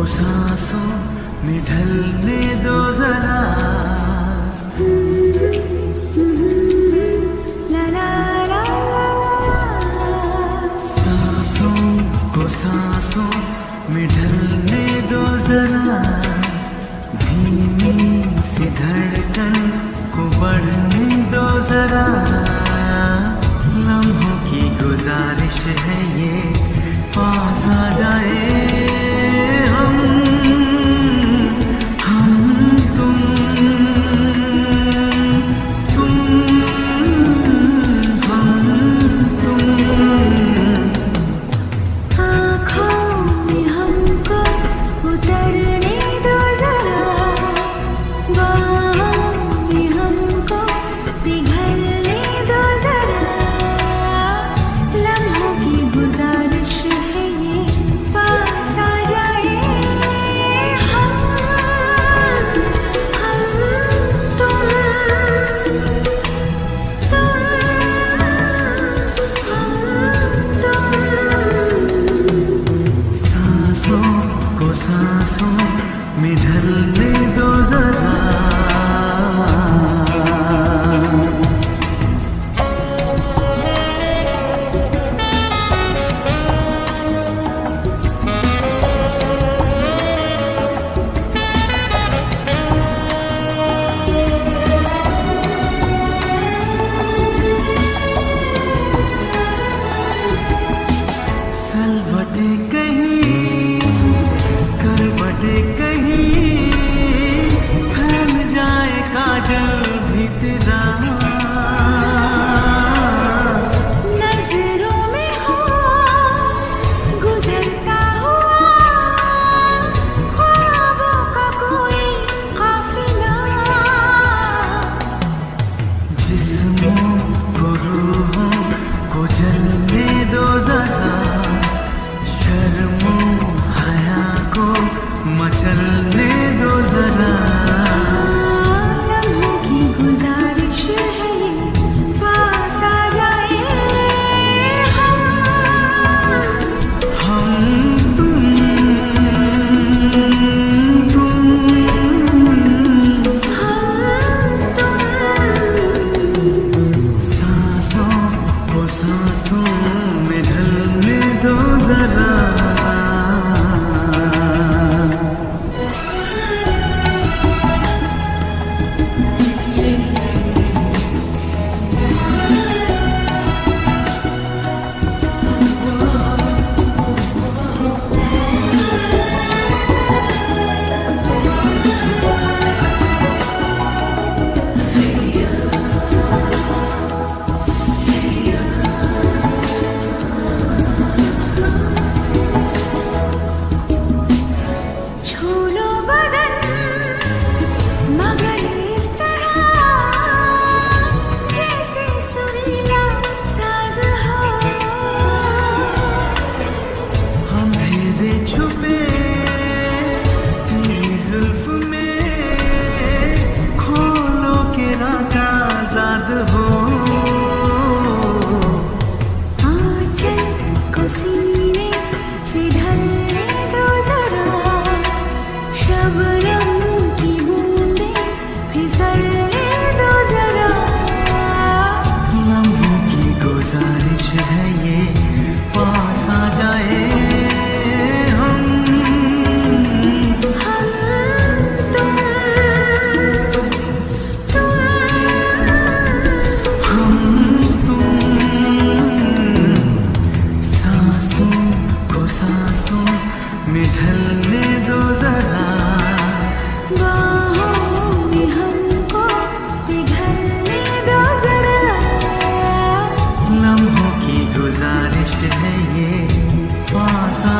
को सांसों में ढलने दो जरा। सांसों को सांसों में ढलने दो जरा। धीमी सी धड़कन को बढ़ने दो जरा। लम्हों की गुजारिश है ये, पास आ जाए हम तुम हम तुम। आँखों में हमको उतरने दो जरा। बाहों में हमको पिघलने दो जरा। लम्हों की गुजारिश है ये, पास आ जाए हम तुम सांसों को सांसों में ढलने दो जरा। सलवटे कहीं करवटे कहीं, फैल जाए काजल भी तेरा। नजरों में हो गुजरता हुआ ख्वाबों का कोई काफिला। जिस्मों को रूहों को जलने दो जरा। शर्मो हया को मचलने दो जरा। लम्हों की गुजारिश है ये, पास आ जाए हम तुम सांसों को सांसों में ढलने दो जरा। छूलो बदन मगर इस तरह जैसे सुरीला साज हो। अंधेरे छुपे तेरी जुल्फ में, खोलो के रात आजाद हो। आंचल को सीने से ढलने दो जरा। शबनम की बूंदें फिसलने दो जरा। लम्हों की गुजारिश है ये, पास आ जाए हम तुम तुम। सांसों को सांसों में ढलने दो जरा। बाहों में हमको पिघलने दो जरा। लम्हों की गुजारिश है ये, पास आ